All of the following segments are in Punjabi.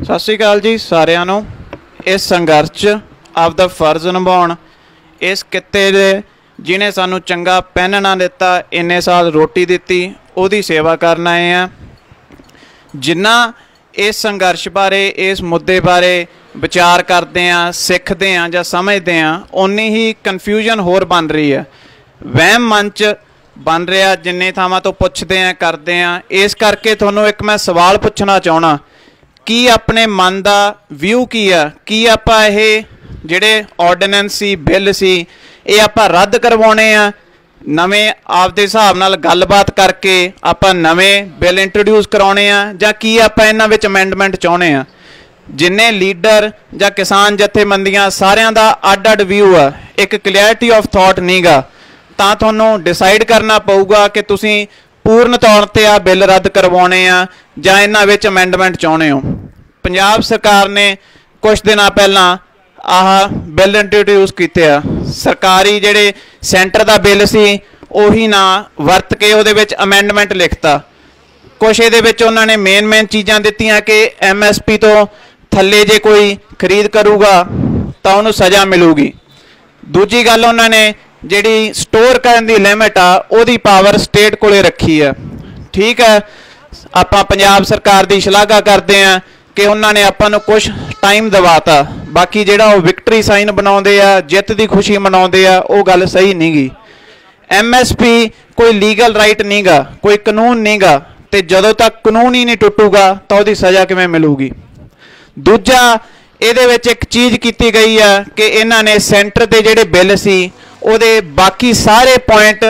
सत श्री अकाल जी सारिਆਂ ਨੂੰ। इस संघर्ष 'ਚ ਆਪਦਾ फर्ज निभाउण, इस किते दे जिन्हें सानू चंगा पैन ना दिता, इन्ने साल रोटी दिती, उहदी सेवा करन आए हैं। जिन्ना इस संघर्ष बारे, इस मुद्दे बारे विचार करते हैं, सिखते हैं जां समझते हैं, उन्नी ही कन्फ्यूजन होर बन रही है, वहम मन च बन रहा। जिन्ने थावां तो पुछते हैं, करते हैं। इस करके तुहानूं एक मैं सवाल पुछना चाहना कि अपने मन का व्यू की है कि आपां ये जिहड़े ऑर्डीनेंस सी, बिल सी, ये आपां रद्द करवाउणे आ, नवें आपदे हिसाब नाल गलबात करके आपां नवें बिल इंट्रोड्यूस कराउणे आ, जां की आपां इन्हां विच अमेंडमेंट चाहुंदे आ। जिन्ने लीडर जां किसान जथेबंदियां सारियां दा अड अड व्यू आ, एक क्लैरिटी ऑफ थॉट नहीं गा, तां तुहानूं डिसाइड करना पऊगा कि तुसीं पूर्ण तौर पर आ बिल रद्द करवाने आ जां इन्हां विच अमेंडमेंट चाहुंदे हो। पंजाब सरकार ने कुछ दिन पहलां आह बिल इंट्रोड्यूस कीते आ। सरकारी जिहड़े सेंटर दा बिल सी उही ना वरत के उहदे विच अमेंडमेंट लिखता। कुछ इहदे विच उन्हां ने मेन चीज़ां दित्तियां कि MSP तो थल्ले जे कोई खरीद करूगा तां उहनूं सज़ा मिलूगी। दूजी गल उन्हां ने जिहड़ी स्टोर करन दी लिमिट आ उहदी पावर स्टेट कोले रखी है। ठीक है, आपां पंजाब सरकार दी शलाघा करते हैं कि उन्होंने आपां नूं कुछ टाइम दवाता, बाकी जिहड़ा वो विक्टरी साइन बनाउंदे आ, जित की खुशी मनाउंदे आ, वो गल सही नहीं गी। MSP कोई लीगल राइट नहीं गा, कोई कानून नहीं गा, ते जदों तक कानून ही नहीं टुटूगा तो उहदी सज़ा किवें मिलूगी। दूजा इहदे विच एक चीज़ कीती गई है कि इन्हां ने सेंटर दे जिहड़े बिल सी उहदे बाकी सारे पॉइंट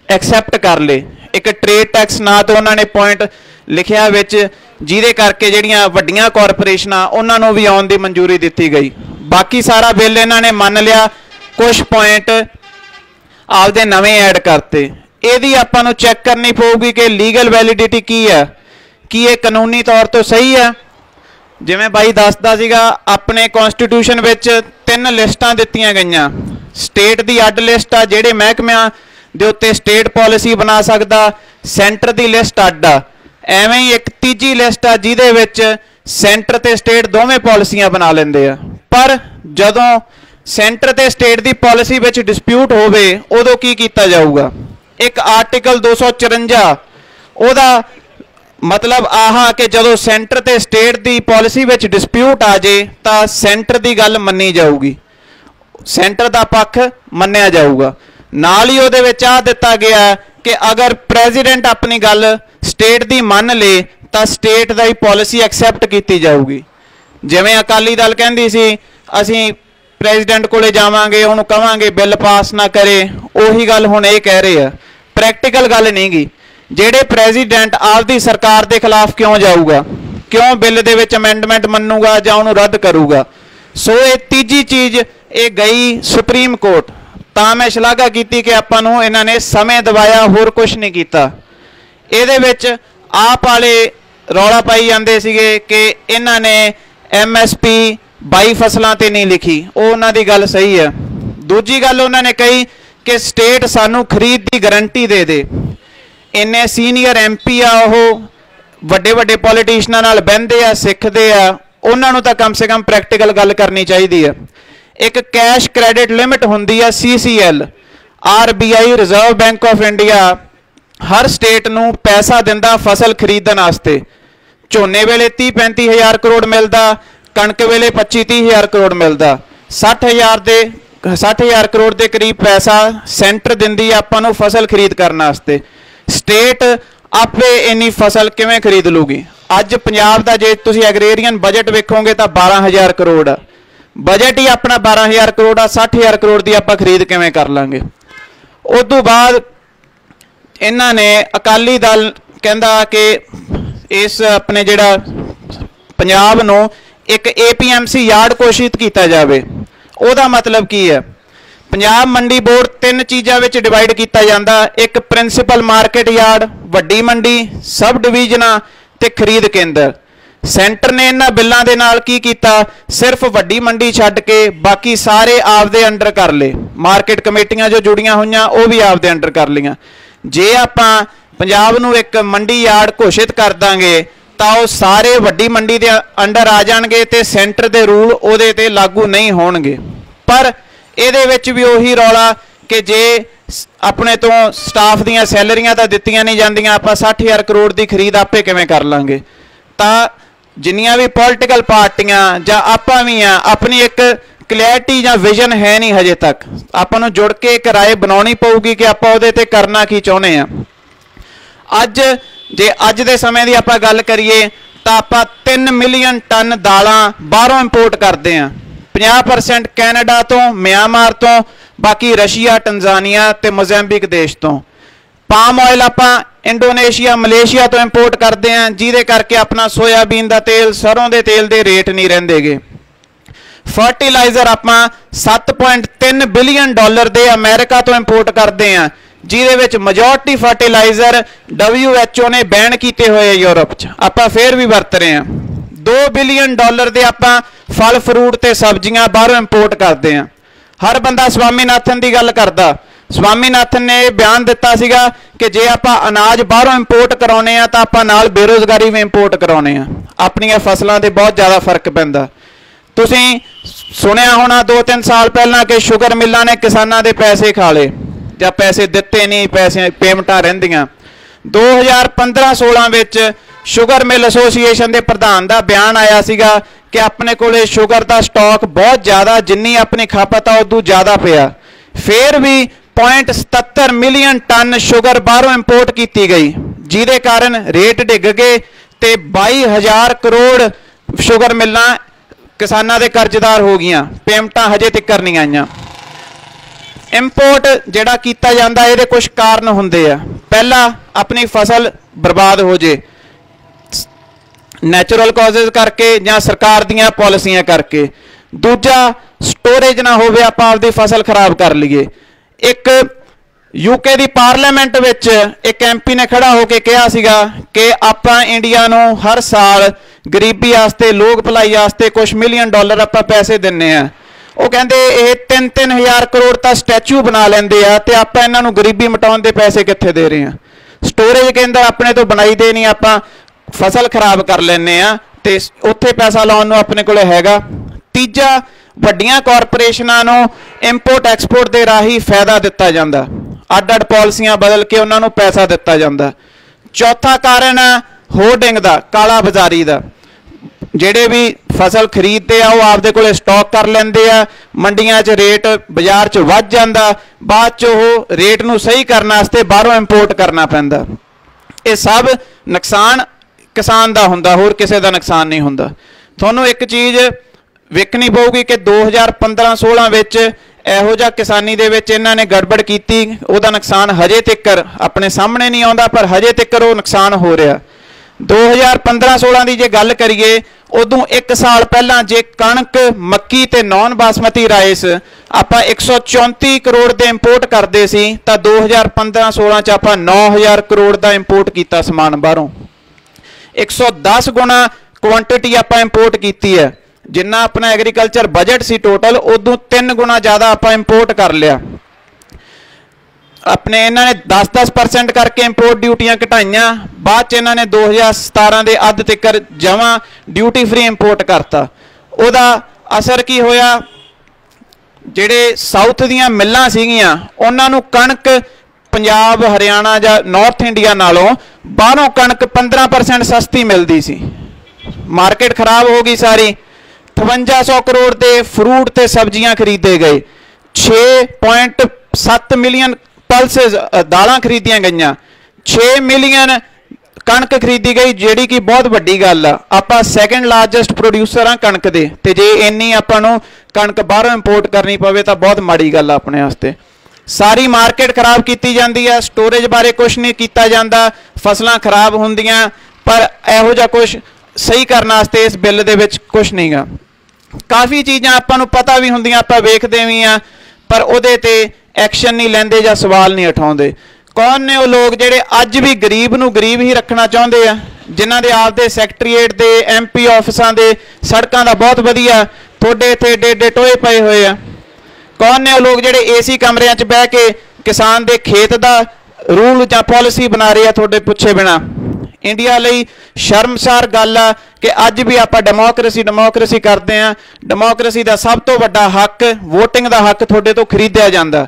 एक्सैप्ट कर ले। एक ट्रेड टैक्स ना तो उन्होंने पॉइंट लिखिया विच, जिहदे करके जिहड़ियां वड्डियां कॉरपोरेशनां उन्हां नूं भी आउण दी मंजूरी दित्ती गई। बाकी सारा बिल इन्हां ने मान लिया, कुछ पॉइंट आपदे नवें ऐड करते। इहदी आपां नूं चैक करनी पऊगी कि लीगल वैलिडिटी की है, कि ये कानूनी तौर तो सही है। जिवें बाई दसदा सीगा, अपने कॉन्स्टिट्यूशन विच 3 लिस्टां दित्तियां गईयां। स्टेट की अड लिस्ट आ, जिहड़े महकमिਆਂ ਦੇ ਉੱਤੇ स्टेट पॉलिसी बना सकता, सेंटर की लिस्ट अड आ। ਐਵੇਂ ही एक तीजी लिस्ट आ जिहदे विच सेंटर ते स्टेट दोवें पॉलिसियां बना लेंदे आ। पर जदों सेंटर ते स्टेट की पॉलिसी विच डिस्प्यूट होवे उदों की कीता जाऊगा। एक आर्टिकल 254 उहदा मतलब आह कि जदों सेंटर ते स्टेट की पॉलिसी विच डिस्प्यूट आ जाए तो सेंटर की गल मन्नी जाऊगी, सेंटर का पक्ष मन्निया जाऊगा। नाल ही उहदे विच आ दिता गया कि अगर प्रेजिडेंट अपनी गल स्टेट की मान ले तो स्टेट का ही पॉलिसी एक्सैप्ट की जाऊगी। जिवें अकाली दल कहंदी सी असीं प्रेजिडेंट कोले जावांगे, उहनूं कहांगे बिल पास ना करे, उही गल हुण ये कह रहे हैं। प्रैक्टिकल गल नहीं गी। जिहड़े प्रेजिडेंट आपदी सरकार के खिलाफ क्यों जाऊगा, क्यों बिल दे विच अमेंडमेंट मन्नूगा जां उहनूं रद्द करूगा। सो ये तीजी चीज़ ये गई सुप्रीम कोर्ट। तां मैं शलाघा की कि आपां नूं इन्हां ने समय दवाया, होर कुछ नहीं कीता। इहदे विच आप वाले रौला पाई जांदे सीगे कि इन्हां ने MSP 22 फसलों ते नहीं लिखी, वो उन्हां दी गल सही है। दूजी गल उन्हां ने कही कि स्टेट सानू खरीद की गारंटी दे दे। इन्ने सीनियर MP आ, वो वड्डे वड्डे पॉलिटिशियनां नाल बहिंदे आ, सिखदे आ, उन्हां नूं तां कम से कम प्रैक्टिकल गल करनी चाहिए है। एक कैश क्रेडिट लिमिट होंदी है CCL, RBI reserve bank of India her state नूं पैसा दिंदा फसल खरीदण वास्ते। झोने वेले 30-35 हज़ार करोड़ मिलता, कणक वेले 25-30 हज़ार करोड़ मिलता, 60 हज़ार करोड़ के करीब पैसा सेंटर दिंदी आपां नूं फसल खरीद करने वास्ते। स्टेट आपे इन्नी फसल किवें खरीद लूगी। अज पंजाब दा जे तुसीं एग्रेरियन बजट वेखोगे तो 12,000 करोड़ आ। बजट ही अपना 12,000 करोड़ आ, 60,000 करोड़ की आपां खरीद किवें कर लांगे। उस तो बाद इन्हां ने अकाली दल कहंदा कि इस अपने जिहड़ा पंजाब नूं एक APMC यार्ड घोषित किया जाए। उहदा मतलब की है, पंजाब मंडी बोर्ड 3 चीज़ों में डिवाइड किया जाता। एक प्रिंसीपल मार्केट यार्ड, वड्डी मंडी, सब डिवीजनां ते खरीद केंद्र। सेंटर ने इन्हां बिलों के नाल की कीता, सिर्फ वड्डी मंडी छड्ड के बाकी सारे आपदे अंडर कर ले। मार्केट कमेटियां जो जुड़ियां होईयां वो भी आपदे अंडर कर लियां। जे आपां पंजाब नूं एक मंडी यार्ड घोषित कर देंगे ਤਾਂ ਉਹ ਸਾਰੇ ਵੱਡੀ ਮੰਡੀ ਦੇ ਅੰਡਰ ਆ ਜਾਣਗੇ ਤੇ ਸੈਂਟਰ ਦੇ ਰੂਲ ਉਹਦੇ ਤੇ ਲਾਗੂ ਨਹੀਂ ਹੋਣਗੇ। ਪਰ ਇਹਦੇ ਵਿੱਚ ਵੀ ਉਹੀ ਰੌਲਾ ਕਿ ਜੇ ਆਪਣੇ ਤੋਂ ਸਟਾਫ ਦੀਆਂ ਸੈਲਰੀਆਂ ਤਾਂ ਦਿੱਤੀਆਂ ਨਹੀਂ ਜਾਂਦੀਆਂ, ਆਪਾਂ 60,000 ਕਰੋੜ ਦੀ ਖਰੀਦ ਆਪੇ ਕਿਵੇਂ ਕਰ ਲਾਂਗੇ। ਤਾਂ ਜਿੰਨੀਆਂ ਵੀ ਪੋਲੀਟੀਕਲ ਪਾਰਟੀਆਂ ਜਾਂ ਆਪਾਂ ਵੀ ਆ, ਆਪਣੀ ਇੱਕ ਕਲੈਰਿਟੀ ਜਾਂ ਵਿਜ਼ਨ ਹੈ ਨਹੀਂ ਹਜੇ ਤੱਕ। ਆਪਾਂ ਨੂੰ ਜੁੜ ਕੇ ਇੱਕ ਰਾਏ ਬਣਾਉਣੀ ਪਊਗੀ ਕਿ ਆਪਾਂ ਉਹਦੇ ਤੇ ਕਰਨਾ ਕੀ ਚਾਹੁੰਦੇ ਆ। ਜੇ ਅੱਜ ਦੇ ਸਮੇਂ ਦੀ ਆਪਾਂ ਗੱਲ ਕਰੀਏ ਤਾਂ ਆਪਾਂ 3 ਮਿਲੀਅਨ ਟਨ ਦਾਲਾਂ ਬਾਹਰੋਂ ਇੰਪੋਰਟ ਕਰਦੇ ਆ। 50% ਕੈਨੇਡਾ ਤੋਂ, ਮਿਆਂਮਾਰ ਤੋਂ, ਬਾਕੀ ਰਸ਼ੀਆ, ਟੰਜ਼ਾਨੀਆ ਤੇ ਮੋਜ਼ੈਂਬੀਕ ਦੇਸ਼ ਤੋਂ। ਪਾਮ ਆਇਲ ਆਪਾਂ ਇੰਡੋਨੇਸ਼ੀਆ, ਮਲੇਸ਼ੀਆ ਤੋਂ ਇੰਪੋਰਟ ਕਰਦੇ ਆ, ਜਿਹਦੇ ਕਰਕੇ ਆਪਣਾ ਸੋਇਆਬੀਨ ਦਾ ਤੇਲ, ਸਰੋਂ ਦੇ ਤੇਲ ਦੇ ਰੇਟ ਨਹੀਂ ਰਹਿੰਦੇਗੇ। ਫਰਟੀਲਾਈਜ਼ਰ ਆਪਾਂ 7.3 ਬਿਲੀਅਨ ਡਾਲਰ ਦੇ ਅਮਰੀਕਾ ਤੋਂ ਇੰਪੋਰਟ ਕਰਦੇ ਆ, ਜਿਹਦੇ ਵਿੱਚ ਮੈਜੋਰਟੀ ਫਰਟੀਲਾਈਜ਼ਰ WHO ਨੇ ਬੈਨ ਕੀਤੇ ਹੋਏ ਯੂਰਪ 'ਚ, ਆਪਾਂ ਫੇਰ ਵੀ ਵਰਤ ਰਹੇ ਆ। 2 ਬਿਲੀਅਨ ਡਾਲਰ ਦੇ ਆਪਾਂ ਫਲ ਫਰੂਟ ਤੇ ਸਬਜ਼ੀਆਂ ਬਾਹਰੋਂ ਇੰਪੋਰਟ ਕਰਦੇ ਆ। ਹਰ ਬੰਦਾ ਸਵਾਮੀਨਾਥਨ ਦੀ ਗੱਲ ਕਰਦਾ। ਸਵਾਮੀਨਾਥਨ ਨੇ ਇਹ ਬਿਆਨ ਦਿੱਤਾ ਸੀਗਾ ਕਿ ਜੇ ਆਪਾਂ ਅਨਾਜ ਬਾਹਰੋਂ ਇੰਪੋਰਟ ਕਰਾਉਨੇ ਆ ਤਾਂ ਆਪਾਂ ਨਾਲ ਬੇਰੁਜ਼ਗਾਰੀ ਵੀ ਇੰਪੋਰਟ ਕਰਾਉਨੇ ਆ। ਆਪਣੀਆਂ ਫਸਲਾਂ ਤੇ ਬਹੁਤ ਜ਼ਿਆਦਾ ਫਰਕ ਪੈਂਦਾ। ਤੁਸੀਂ ਸੁਣਿਆ ਹੋਣਾ 2-3 ਸਾਲ ਪਹਿਲਾਂ ਕਿ ਸ਼ੂਗਰ ਮਿੱਲਾਂ ਨੇ ਕਿਸਾਨਾਂ ਦੇ ਪੈਸੇ ਖਾ ਲਏ ਜਾਂ ਪੈਸੇ ਦਿੱਤੇ ਨਹੀਂ, ਪੈਸੇ ਪੇਮੈਂਟਾਂ ਰਹਿੰਦੀਆਂ। 2015-16 ਵਿੱਚ ਸ਼ੂਗਰ ਮਿਲ ਐਸੋਸੀਏਸ਼ਨ ਦੇ ਪ੍ਰਧਾਨ ਦਾ ਬਿਆਨ ਆਇਆ ਸੀਗਾ ਕਿ ਆਪਣੇ ਕੋਲੇ ਸ਼ੂਗਰ ਦਾ ਸਟਾਕ ਬਹੁਤ ਜ਼ਿਆਦਾ, ਜਿੰਨੀ ਆਪਣੀ ਖਪਤ ਆ ਉਦੋਂ ਜ਼ਿਆਦਾ ਪਿਆ। ਫਿਰ ਵੀ 0.77 ਮਿਲੀਅਨ ਟਨ ਸ਼ੂਗਰ ਬਾਹਰੋਂ ਇੰਪੋਰਟ ਕੀਤੀ ਗਈ, ਜਿਹਦੇ ਕਾਰਨ ਰੇਟ ਡਿੱਗ ਗਏ ਤੇ 22,000 ਕਰੋੜ ਸ਼ੂਗਰ ਮਿਲਾਂ ਕਿਸਾਨਾਂ ਦੇ ਕਰਜ਼ਦਾਰ ਹੋ ਗਈਆਂ। ਪੇਮੈਂਟਾਂ ਹਜੇ ਤੱਕ ਨਹੀਂ ਆਈਆਂ। ਇੰਪੋਰਟ ਜਿਹੜਾ ਕੀਤਾ ਜਾਂਦਾ ਇਹਦੇ ਕੁਝ ਕਾਰਨ ਹੁੰਦੇ ਆ। ਪਹਿਲਾ, ਆਪਣੀ ਫਸਲ ਬਰਬਾਦ ਹੋ ਜੇ, ਨੈਚੁਰਲ ਕਾਜ਼ਜ਼ ਕਰਕੇ ਜਾਂ ਸਰਕਾਰ ਦੀਆਂ ਪਾਲਿਸੀਆਂ ਕਰਕੇ। ਦੂਜਾ, ਸਟੋਰੇਜ ਨਾ ਹੋਵੇ, ਆਪਾਂ ਆਪਦੀ ਫਸਲ ਖਰਾਬ ਕਰ ਲਈਏ। ਇੱਕ UK ਦੀ ਪਾਰਲੀਮੈਂਟ ਵਿੱਚ ਇੱਕ MP ਨੇ ਖੜਾ ਹੋ ਕੇ ਕਿਹਾ ਸੀਗਾ ਕਿ ਆਪਾਂ ਇੰਡੀਆ ਨੂੰ ਹਰ ਸਾਲ ਗਰੀਬੀ ਵਾਸਤੇ, ਲੋਕ ਭਲਾਈ ਵਾਸਤੇ ਕੁਝ ਮਿਲੀਅਨ ਡਾਲਰ ਆਪਾਂ ਪੈਸੇ ਦਿੰਨੇ ਆ। ਉਹ ਕਹਿੰਦੇ ਇਹ 3-3 ਕਰੋੜ ਤਾਂ ਸਟੈਚੂ ਬਣਾ ਲੈਂਦੇ ਆ ਤੇ ਆਪਾਂ ਇਹਨਾਂ ਨੂੰ ਗਰੀਬੀ ਮਿਟਾਉਣ ਦੇ ਪੈਸੇ ਕਿੱਥੇ ਦੇ ਰਹੇ ਆ। ਸਟੋਰੇਜ ਕੇਂਦਰ ਆਪਣੇ ਤੋਂ ਬਣਾਈ ਦੇ ਨਹੀਂ, ਆਪਾਂ ਫਸਲ ਖਰਾਬ ਕਰ ਲੈਂਦੇ ਆ ਤੇ ਉੱਥੇ ਪੈਸਾ ਲਾਉਣ ਨੂੰ ਆਪਣੇ ਕੋਲੇ ਹੈਗਾ। ਤੀਜਾ, ਵੱਡੀਆਂ ਕਾਰਪੋਰੇਸ਼ਨਾਂ ਨੂੰ ਇੰਪੋਰਟ ਐਕਸਪੋਰਟ ਦੇ ਰਾਹੀਂ ਫਾਇਦਾ ਦਿੱਤਾ ਜਾਂਦਾ, ਅੱਡ-ਅੱਡ ਪਾਲਿਸੀਆਂ ਬਦਲ ਕੇ ਉਹਨਾਂ ਨੂੰ ਪੈਸਾ ਦਿੱਤਾ ਜਾਂਦਾ। ਚੌਥਾ ਕਾਰਨ ਹੈ ਹੋਰਡਿੰਗ ਦਾ, ਕਾਲਾ ਬਾਜ਼ਾਰੀ ਦਾ। ਜਿਹੜੇ ਵੀ ਫਸਲ ਖਰੀਦਦੇ ਆ ਉਹ ਆਪਦੇ ਕੋਲੇ ਸਟਾਕ ਕਰ ਲੈਂਦੇ ਆ, ਮੰਡੀਆਂ 'ਚ ਰੇਟ ਬਾਜ਼ਾਰ 'ਚ ਵੱਧ ਜਾਂਦਾ, ਬਾਅਦ 'ਚ ਉਹ ਰੇਟ ਨੂੰ ਸਹੀ ਕਰਨ ਵਾਸਤੇ ਬਾਹਰੋਂ ਇੰਪੋਰਟ ਕਰਨਾ ਪੈਂਦਾ। ਇਹ ਸਭ ਨੁਕਸਾਨ ਕਿਸਾਨ ਦਾ ਹੁੰਦਾ, ਹੋਰ ਕਿਸੇ ਦਾ ਨੁਕਸਾਨ ਨਹੀਂ ਹੁੰਦਾ। ਤੁਹਾਨੂੰ ਇੱਕ ਚੀਜ਼ ਵੇਖਣੀ ਪਊਗੀ ਕਿ 2015-16 ਵਿੱਚ ਇਹੋ ਜਿਹਾ ਕਿਸਾਨੀ ਦੇ ਵਿੱਚ ਇਹਨਾਂ ਨੇ ਗੜਬੜ ਕੀਤੀ, ਉਹਦਾ ਨੁਕਸਾਨ ਹਜੇ ਤੱਕ ਆਪਣੇ ਸਾਹਮਣੇ ਨਹੀਂ ਆਉਂਦਾ, ਪਰ ਹਜੇ ਤੱਕ ਉਹ ਨੁਕਸਾਨ ਹੋ ਰਿਹਾ। 2015-16 ਦੀ ਜੇ ਗੱਲ ਕਰੀਏ, ਉਦੋਂ 1 ਸਾਲ ਪਹਿਲਾਂ ਜੇ ਕਣਕ, ਮੱਕੀ ਤੇ ਨੌਨ ਬਾਸਮਤੀ ਰਾਈਸ ਆਪਾਂ 134 ਕਰੋੜ ਦੇ ਇੰਪੋਰਟ ਕਰਦੇ ਸੀ ਤਾਂ 2015-16 'ਚ ਆਪਾਂ 9,000 ਕਰੋੜ ਦਾ ਇੰਪੋਰਟ ਕੀਤਾ ਸਮਾਨ ਬਾਹਰੋਂ। 110 ਗੁਣਾ ਕੁਆਂਟੀਟੀ ਆਪਾਂ ਇੰਪੋਰਟ ਕੀਤੀ ਹੈ। ਜਿੰਨਾ ਆਪਣਾ ਐਗਰੀਕਲਚਰ ਬਜਟ ਸੀ ਟੋਟਲ, ਉਦੋਂ 3 ਗੁਣਾ ਜ਼ਿਆਦਾ ਆਪਾਂ ਇੰਪੋਰਟ ਕਰ ਲਿਆ। ਆਪਣੇ ਇਹਨਾਂ ਨੇ 10% ਕਰਕੇ ਇੰਪੋਰਟ ਡਿਊਟੀਆਂ ਘਟਾਈਆਂ, ਬਾਅਦ 'ਚ ਇਹਨਾਂ ਨੇ 2017 ਦੇ ਅੱਧ ਤੱਕ ਜਮਾਂ ਡਿਊਟੀ ਫ੍ਰੀ ਇੰਪੋਰਟ ਕਰਤਾ। ਉਹਦਾ ਅਸਰ ਕੀ ਹੋਇਆ? ਜਿਹੜੇ ਸਾਊਥ ਦੀਆਂ ਮਿੱਲਾਂ ਸੀਗੀਆਂ ਉਹਨਾਂ ਨੂੰ ਕਣਕ ਪੰਜਾਬ, ਹਰਿਆਣਾ ਜਾਂ ਨਾਰਥ ਇੰਡੀਆ ਨਾਲੋਂ ਬਾਹਰੋਂ ਕਣਕ 15% ਸਸਤੀ ਮਿਲਦੀ ਸੀ। ਮਾਰਕੀਟ ਖਰਾਬ ਹੋ ਗਈ ਸਾਰੀ। 5500 ਕਰੋੜ ਦੇ ਫਰੂਟ ਤੇ ਸਬਜ਼ੀਆਂ ਖਰੀਦੇ ਗਏ। 6.7 ਮਿਲੀਅਨ ਪਲਸਿਸ ਦਾਲਾਂ ਖਰੀਦੀਆਂ ਗਈਆਂ। 6 ਮਿਲੀਅਨ ਕਣਕ ਖਰੀਦੀ ਗਈ, ਜਿਹੜੀ ਕਿ ਬਹੁਤ ਵੱਡੀ ਗੱਲ ਆ। ਆਪਾਂ ਸੈਕੰਡ ਲਾਰਜੈਸਟ ਪ੍ਰੋਡਿਊਸਰ ਆ ਕਣਕ ਦੇ, ਤੇ ਜੇ ਇੰਨੀ ਆਪਾਂ ਨੂੰ ਕਣਕ ਬਾਹਰੋਂ ਇੰਪੋਰਟ ਕਰਨੀ ਪਵੇ ਤਾਂ ਬਹੁਤ ਮਾੜੀ ਗੱਲ ਆ ਆਪਣੇ ਵਾਸਤੇ। ਸਾਰੀ ਮਾਰਕੀਟ ਖਰਾਬ ਕੀਤੀ ਜਾਂਦੀ ਹੈ। ਸਟੋਰੇਜ ਬਾਰੇ ਕੁਝ ਨਹੀਂ ਕੀਤਾ ਜਾਂਦਾ, ਫਸਲਾਂ ਖਰਾਬ ਹੁੰਦੀਆਂ, ਪਰ ਇਹੋ ਜਿਹਾ ਕੁਝ ਸਹੀ ਕਰਨ ਵਾਸਤੇ ਇਸ ਬਿੱਲ ਦੇ ਵਿੱਚ ਕੁਝ ਨਹੀਂਗਾ। ਕਾਫੀ ਚੀਜ਼ਾਂ ਆਪਾਂ ਨੂੰ ਪਤਾ ਵੀ ਹੁੰਦੀਆਂ, ਆਪਾਂ ਵੇਖਦੇ ਵੀ ਆ, ਪਰ ਉਹਦੇ ਤੇ ਐਕਸ਼ਨ ਨਹੀਂ ਲੈਂਦੇ ਜਾਂ ਸਵਾਲ ਨਹੀਂ ਉਠਾਉਂਦੇ। ਕੌਣ ਨੇ ਉਹ ਲੋਕ ਜਿਹੜੇ ਅੱਜ ਵੀ ਗਰੀਬ ਨੂੰ ਗਰੀਬ ਹੀ ਰੱਖਣਾ ਚਾਹੁੰਦੇ ਆ, ਜਿਨ੍ਹਾਂ ਦੇ ਆਪਦੇ ਸੈਕਟਰੀਏਟ ਦੇ, MP ਆਫਿਸਾਂ ਦੇ, ਸੜਕਾਂ ਦਾ ਬਹੁਤ ਵਧੀਆ, ਤੁਹਾਡੇ ਇੱਥੇ ਏਡੇ ਏਡੇ ਟੋਏ ਪਏ ਹੋਏ ਆ। ਕੌਣ ਨੇ ਉਹ ਲੋਕ ਜਿਹੜੇ AC ਕਮਰਿਆਂ 'ਚ ਬਹਿ ਕੇ ਕਿਸਾਨ ਦੇ ਖੇਤ ਦਾ ਰੂਲ ਜਾਂ ਪਾਲਿਸੀ ਬਣਾ ਰਹੇ ਆ ਤੁਹਾਡੇ ਪੁੱਛੇ ਬਿਨਾ? इंडिया ਲਈ ਸ਼ਰਮਸਾਰ ਗੱਲ ਆ ਕਿ ਅੱਜ ਵੀ ਆਪਾਂ ਡੈਮੋਕ੍ਰੇਸੀ ਕਰਦੇ ਆ। ਡੈਮੋਕ੍ਰੇਸੀ ਦਾ ਸਭ ਤੋਂ ਵੱਡਾ ਹੱਕ ਵੋਟਿੰਗ ਦਾ ਹੱਕ ਤੁਹਾਡੇ ਤੋਂ ਖਰੀਦਿਆ ਜਾਂਦਾ,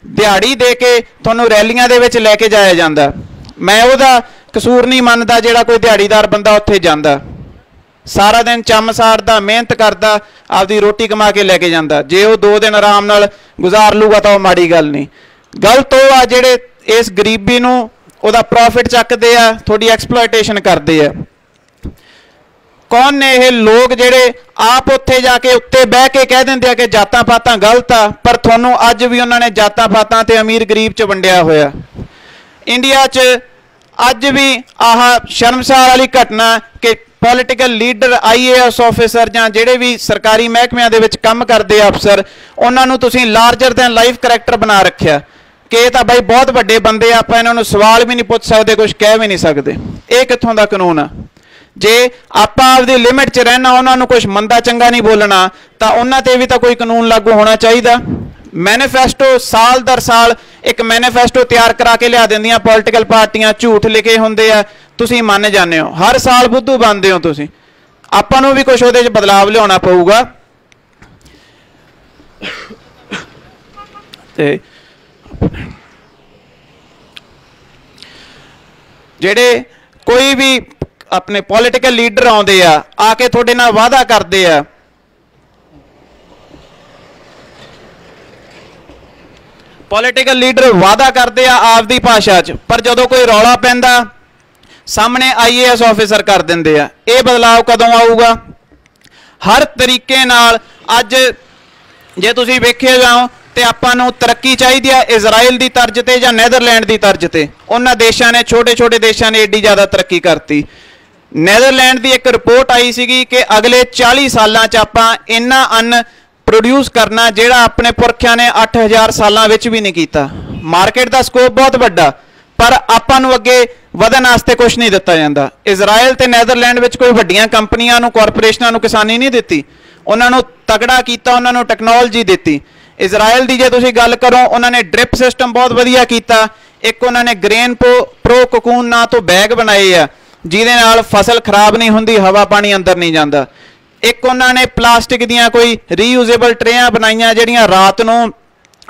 ਦਿਹਾੜੀ ਦੇ ਕੇ ਤੁਹਾਨੂੰ ਰੈਲੀਆਂ ਦੇ ਵਿੱਚ ਲੈ ਕੇ ਜਾਇਆ ਜਾਂਦਾ। ਮੈਂ ਉਹਦਾ ਕਸੂਰ ਨਹੀਂ ਮੰਨਦਾ ਜਿਹੜਾ ਕੋਈ ਦਿਹਾੜੀਦਾਰ ਬੰਦਾ ਉੱਥੇ ਜਾਂਦਾ, ਸਾਰਾ ਦਿਨ ਚੰਮ ਸਾੜਦਾ, ਮਿਹਨਤ ਕਰਦਾ, ਆਪਦੀ ਰੋਟੀ ਕਮਾ ਕੇ ਲੈ ਕੇ ਜਾਂਦਾ। ਜੇ ਉਹ 2 ਦਿਨ ਆਰਾਮ ਨਾਲ ਗੁਜ਼ਾਰ ਲੂਗਾ ਤਾਂ ਉਹ ਮਾੜੀ ਗੱਲ ਨਹੀਂ। ਗਲਤ ਉਹ ਆ ਜਿਹੜੇ ਇਸ ਗਰੀਬੀ ਨੂੰ ਉਹਦਾ ਪ੍ਰੋਫਿਟ ਚੱਕਦੇ ਆ, ਤੁਹਾਡੀ ਐਕਸਪਲੋਇਟੇਸ਼ਨ ਕਰਦੇ ਆ। ਕੌਣ ਨੇ ਇਹ ਲੋਕ ਜਿਹੜੇ ਆਪ ਉੱਥੇ ਜਾ ਕੇ ਉੱਤੇ ਬਹਿ ਕੇ ਕਹਿ ਦਿੰਦੇ ਆ ਕਿ ਜਾਤਾਂ ਪਾਤਾਂ ਗਲਤ ਆ, ਪਰ ਤੁਹਾਨੂੰ ਅੱਜ ਵੀ ਉਹਨਾਂ ਨੇ ਜਾਤਾਂ ਪਾਤਾਂ ਤੇ ਅਮੀਰ ਗਰੀਬ 'ਚ ਵੰਡਿਆ ਹੋਇਆ। ਇੰਡੀਆ 'ਚ ਅੱਜ ਵੀ ਆਹ ਸ਼ਰਮਸਾਰ ਵਾਲੀ ਘਟਨਾ ਕਿ ਪੋਲੀਟੀਕਲ ਲੀਡਰ IAS ਆਫਿਸਰ ਜਾਂ ਜਿਹੜੇ ਵੀ ਸਰਕਾਰੀ ਮਹਿਕਮਿਆਂ ਦੇ ਵਿੱਚ ਕੰਮ ਕਰਦੇ ਆ ਅਫਸਰ, ਉਹਨਾਂ ਨੂੰ ਤੁਸੀਂ ਲਾਰਜਰ ਦੈਨ ਲਾਈਫ ਕਰੈਕਟਰ ਬਣਾ ਰੱਖਿਆ ਕਿ ਇਹ ਤਾਂ ਬਾਈ ਬਹੁਤ ਵੱਡੇ ਬੰਦੇ ਆ, ਆਪਾਂ ਇਹਨਾਂ ਨੂੰ ਸਵਾਲ ਵੀ ਨਹੀਂ ਪੁੱਛ ਸਕਦੇ, ਕੁਝ ਕਹਿ ਵੀ ਨਹੀਂ ਸਕਦੇ। ਇਹ ਕਿੱਥੋਂ ਦਾ ਕਾਨੂੰਨ ਆ? ਜੇ ਆਪਾਂ ਆਪਦੀ ਲਿਮਿਟ 'ਚ ਰਹਿਣਾ, ਉਹਨਾਂ ਨੂੰ ਕੁਝ ਮੰਦਾ ਚੰਗਾ ਨਹੀਂ ਬੋਲਣਾ, ਤਾਂ ਉਹਨਾਂ ਤੇ ਵੀ ਤਾਂ ਕੋਈ ਕਾਨੂੰਨ ਲਾਗੂ ਹੋਣਾ ਚਾਹੀਦਾ। ਮੈਨੀਫੈਸਟੋ ਸਾਲ ਦਰ ਸਾਲ ਇੱਕ ਮੈਨੀਫੈਸਟੋ ਤਿਆਰ ਕਰਾ ਕੇ ਲਿਆ ਦਿੰਦੀਆਂ ਪੋਲੀਟੀਕਲ ਪਾਰਟੀਆਂ, ਝੂਠ ਲਿਖੇ ਹੁੰਦੇ ਆ, ਤੁਸੀਂ ਮੰਨ ਜਾਂਦੇ ਹੋ, ਹਰ ਸਾਲ ਬੁੱਧੂ ਬਣਦੇ ਹੋ ਤੁਸੀਂ। ਆਪਾਂ ਨੂੰ ਵੀ ਕੁਝ ਉਹਦੇ 'ਚ ਬਦਲਾਵ ਲਿਆਉਣਾ ਪਊਗਾ। ਤੇ ਜਿਹੜੇ ਕੋਈ ਵੀ ਆਪਣੇ ਪੋਲੀਟੀਕਲ ਲੀਡਰ ਆਉਂਦੇ ਆ ਕੇ ਤੁਹਾਡੇ ਨਾਲ ਵਾਅਦਾ ਕਰਦੇ ਆ, ਪੋਲੀਟੀਕਲ ਲੀਡਰ ਵਾਅਦਾ ਕਰਦੇ ਆ ਆਪਦੀ ਭਾਸ਼ਾ 'ਚ, ਪਰ ਜਦੋਂ ਕੋਈ ਰੌਲਾ ਪੈਂਦਾ ਸਾਹਮਣੇ IAS ਆਫਿਸਰ ਕਰ ਦਿੰਦੇ ਆ। ਇਹ ਬਦਲਾਵ ਕਦੋਂ ਆਊਗਾ? ਹਰ ਤਰੀਕੇ ਨਾਲ ਅੱਜ ਜੇ ਤੁਸੀਂ ਵੇਖਿਆ ਜਾਓ ਤੇ ਆਪਾਂ ਨੂੰ ਤਰੱਕੀ ਚਾਹੀਦੀ ਆ ਇਜ਼ਰਾਈਲ ਦੀ ਤਰਜ਼ ਤੇ ਜਾਂ ਨੈਦਰਲੈਂਡ ਦੀ ਤਰਜ਼ ਤੇ। ਉਹਨਾਂ ਦੇਸ਼ਾਂ ਨੇ, ਛੋਟੇ ਦੇਸ਼ਾਂ ਨੇ ਏਡੀ ਜ਼ਿਆਦਾ ਤਰੱਕੀ ਕਰਤੀ। ਨੈਦਰਲੈਂਡ ਦੀ ਇੱਕ ਰਿਪੋਰਟ ਆਈ ਸੀਗੀ ਕਿ ਅਗਲੇ 40 ਸਾਲਾਂ 'ਚ ਆਪਾਂ ਇੰਨਾ ਅੰਨ ਪ੍ਰੋਡਿਊਸ ਕਰਨਾ ਜਿਹੜਾ ਆਪਣੇ ਪੁਰਖਿਆਂ ਨੇ 8000 ਸਾਲਾਂ ਵਿੱਚ ਵੀ ਨਹੀਂ ਕੀਤਾ। ਮਾਰਕੀਟ ਦਾ ਸਕੋਪ ਬਹੁਤ ਵੱਡਾ, ਪਰ ਆਪਾਂ ਨੂੰ ਅੱਗੇ ਵਧਣ ਵਾਸਤੇ ਕੁਝ ਨਹੀਂ ਦਿੱਤਾ ਜਾਂਦਾ। ਇਜ਼ਰਾਈਲ ਤੇ ਨੈਦਰਲੈਂਡ ਵਿੱਚ ਕੋਈ ਵੱਡੀਆਂ ਕੰਪਨੀਆਂ ਨੂੰ, ਕਾਰਪੋਰੇਸ਼ਨਾਂ ਨੂੰ ਕਿਸਾਨੀ ਨਹੀਂ ਦਿੱਤੀ, ਉਹਨਾਂ ਨੂੰ ਤਗੜਾ ਕੀਤਾ, ਉਹਨਾਂ ਨੂੰ ਟੈਕਨੋਲੋਜੀ ਦਿੱਤੀ। ਇਜ਼ਰਾਈਲ ਦੀ ਜੇ ਤੁਸੀਂ ਗੱਲ ਕਰੋ, ਉਹਨਾਂ ਨੇ ਡ੍ਰਿਪ ਸਿਸਟਮ ਬਹੁਤ ਵਧੀਆ ਕੀਤਾ। ਇੱਕ ਉਹਨਾਂ ਨੇ ਗ੍ਰੇਨ ਪ੍ਰੋ ਕੋਕੂਨ ਨਾਂ ਤੋਂ ਬੈਗ ਬਣਾਏ ਆ ਜਿਹਦੇ ਨਾਲ ਫਸਲ ਖਰਾਬ ਨਹੀਂ ਹੁੰਦੀ, ਹਵਾ ਪਾਣੀ ਅੰਦਰ ਨਹੀਂ ਜਾਂਦਾ। ਇੱਕ ਉਹਨਾਂ ਨੇ ਪਲਾਸਟਿਕ ਦੀਆਂ ਕੋਈ ਰੀਯੂਜ਼ੇਬਲ ਟਰੇਆਂ ਬਣਾਈਆਂ ਜਿਹੜੀਆਂ ਰਾਤ ਨੂੰ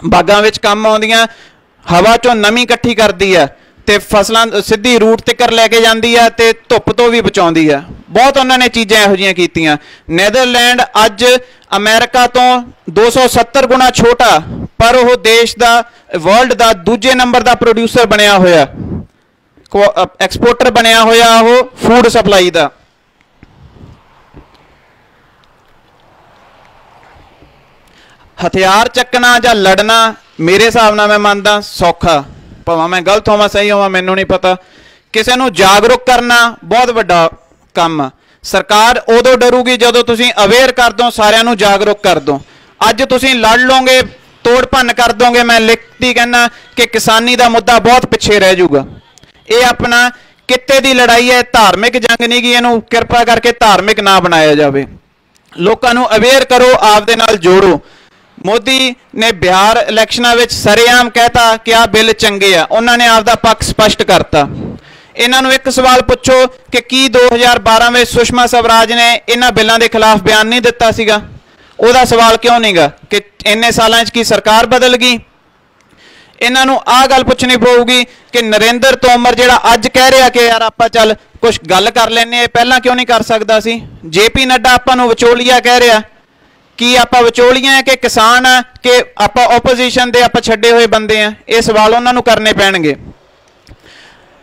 ਬਾਗਾਂ ਵਿੱਚ ਕੰਮ ਆਉਂਦੀਆਂ, ਹਵਾ 'ਚੋਂ ਨਮੀ ਇਕੱਠੀ ਕਰਦੀ ਆ ਤੇ ਫਸਲਾਂ ਸਿੱਧੀ ਰੂਟ ਤੱਕ ਲੈ ਕੇ ਜਾਂਦੀ ਆ ਤੇ ਧੁੱਪ ਤੋਂ ਵੀ ਬਚਾਉਂਦੀ ਆ। ਬਹੁਤ ਉਹਨਾਂ ਨੇ ਚੀਜ਼ਾਂ ਇਹੋ ਜਿਹੀਆਂ ਕੀਤੀਆਂ। ਨੈਦਰਲੈਂਡ ਅੱਜ ਅਮਰੀਕਾ ਤੋਂ 270 ਗੁਣਾ ਛੋਟਾ, ਪਰ ਉਹ ਦੇਸ਼ ਦਾ, ਵਰਲਡ ਦਾ ਦੂਜੇ ਨੰਬਰ ਦਾ ਪ੍ਰੋਡਿਊਸਰ ਬਣਿਆ ਹੋਇਆ, ਐਕਸਪੋਰਟਰ ਬਣਿਆ ਹੋਇਆ ਉਹ ਫੂਡ ਸਪਲਾਈ ਦਾ। ਹਥਿਆਰ ਚੱਕਣਾ ਜਾਂ ਲੜਨਾ ਮੇਰੇ ਹਿਸਾਬ ਨਾਲ ਮੈਂ ਮੰਨਦਾ ਸੌਖਾ, ਭਾਵੇਂ ਮੈਂ ਗਲਤ ਹੋਵਾਂ ਸਹੀ ਹੋਵਾਂ ਮੈਨੂੰ ਨਹੀਂ ਪਤਾ। ਕਿਸੇ ਨੂੰ ਜਾਗਰੂਕ ਕਰਨਾ ਬਹੁਤ ਵੱਡਾ ਕੰਮ ਆ। ਸਰਕਾਰ ਉਦੋਂ ਡਰੂਗੀ ਜਦੋਂ ਤੁਸੀਂ ਅਵੇਅਰ ਕਰ ਦੋ, ਸਾਰਿਆਂ ਨੂੰ ਜਾਗਰੂਕ ਕਰ ਦੋ। ਅੱਜ ਤੁਸੀਂ ਲੜ ਲਓਗੇ, ਤੋੜ ਭੰਨ ਕਰ ਦੋਗੇ, ਮੈਂ ਲਿਖਤੀ ਕਹਿਣਾ ਕਿ ਕਿਸਾਨੀ ਦਾ ਮੁੱਦਾ ਬਹੁਤ ਪਿੱਛੇ ਰਹਿ ਜਾਊਗਾ। ਇਹ ਆਪਣਾ ਕਿੱਤੇ ਦੀ ਲੜਾਈ ਹੈ, ਧਾਰਮਿਕ ਜੰਗ ਨਹੀਂ ਗੀ। ਇਹਨੂੰ ਕਿਰਪਾ ਕਰਕੇ ਧਾਰਮਿਕ ਨਾ ਬਣਾਇਆ ਜਾਵੇ। ਲੋਕਾਂ ਨੂੰ ਅਵੇਅਰ ਕਰੋ, ਆਪਦੇ ਨਾਲ ਜੋੜੋ। ਮੋਦੀ ਨੇ ਬਿਹਾਰ ਇਲੈਕਸ਼ਨਾਂ ਵਿੱਚ ਸਰੇਆਮ ਕਹਿਤਾ ਕਿ ਆਹ ਬਿੱਲ ਚੰਗੇ ਆ, ਉਹਨਾਂ ਨੇ ਆਪਦਾ ਪੱਖ ਸਪਸ਼ਟ ਕਰਤਾ। ਇਹਨਾਂ ਨੂੰ ਇੱਕ ਸਵਾਲ ਪੁੱਛੋ ਕਿ ਕੀ 2012 ਵਿੱਚ ਸੁਸ਼ਮਾ ਸਵਰਾਜ ਨੇ ਇਹਨਾਂ ਬਿੱਲਾਂ ਦੇ ਖਿਲਾਫ ਬਿਆਨ ਨਹੀਂ ਦਿੱਤਾ ਸੀਗਾ? ਉਹਦਾ ਸਵਾਲ ਕਿਉਂ ਨਹੀਂਗਾ ਕਿ ਇੰਨੇ ਸਾਲਾਂ 'ਚ ਕੀ ਸਰਕਾਰ ਬਦਲ ਗਈ? ਇਹਨਾਂ ਨੂੰ ਆਹ ਗੱਲ ਪੁੱਛਣੀ ਪਊਗੀ ਕਿ ਨਰਿੰਦਰ ਤੋਮਰ ਜਿਹੜਾ ਅੱਜ ਕਹਿ ਰਿਹਾ ਕਿ ਯਾਰ ਆਪਾਂ ਚੱਲ ਕੁਝ ਗੱਲ ਕਰ ਲੈਂਦੇ ਆ, ਪਹਿਲਾਂ ਕਿਉਂ ਨਹੀਂ ਕਰ ਸਕਦਾ ਸੀ? JP ਨੱਡਾ ਆਪਾਂ ਨੂੰ ਵਿਚੋਲੀਆ ਕਹਿ ਰਿਹਾ। ਕੀ ਆਪਾਂ ਵਿਚੋਲੀਆਂ ਕਿ ਕਿਸਾਨ ਆ ਕਿ ਆਪਾਂ ਓਪੋਜੀਸ਼ਨ ਦੇ ਆਪਾਂ ਛੱਡੇ ਹੋਏ ਬੰਦੇ ਆ? ਇਹ ਸਵਾਲ ਉਹਨਾਂ ਨੂੰ ਕਰਨੇ ਪੈਣਗੇ।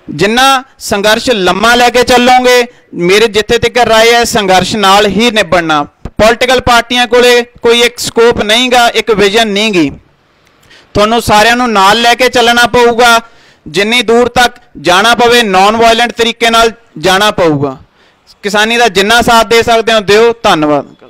ਜਿੰਨਾ ਸੰਘਰਸ਼ ਲੰਮਾ ਲੈ ਕੇ ਚੱਲੋਗੇ, ਮੇਰੇ ਜਿੱਥੇ ਤੱਕ ਰਾਏ ਹੈ ਸੰਘਰਸ਼ ਨਾਲ ਹੀ ਨਿਭੜਨਾ। ਪੋਲੀਟੀਕਲ ਪਾਰਟੀਆਂ ਕੋਲੇ ਕੋਈ ਇੱਕ ਸਕੋਪ ਨਹੀਂਗਾ, ਇੱਕ ਵਿਜ਼ਨ ਨਹੀਂਗੀ। ਤੁਹਾਨੂੰ ਸਾਰਿਆਂ ਨੂੰ ਨਾਲ ਲੈ ਕੇ ਚੱਲਣਾ ਪਊਗਾ। ਜਿੰਨੀ ਦੂਰ ਤੱਕ ਜਾਣਾ ਪਵੇ ਨੌਨ ਵਾਇਲੈਂਟ ਤਰੀਕੇ ਨਾਲ ਜਾਣਾ ਪਊਗਾ। ਕਿਸਾਨੀ ਦਾ ਜਿੰਨਾ ਸਾਥ ਦੇ ਸਕਦੇ ਹੋ ਦਿਓ। ਧੰਨਵਾਦ।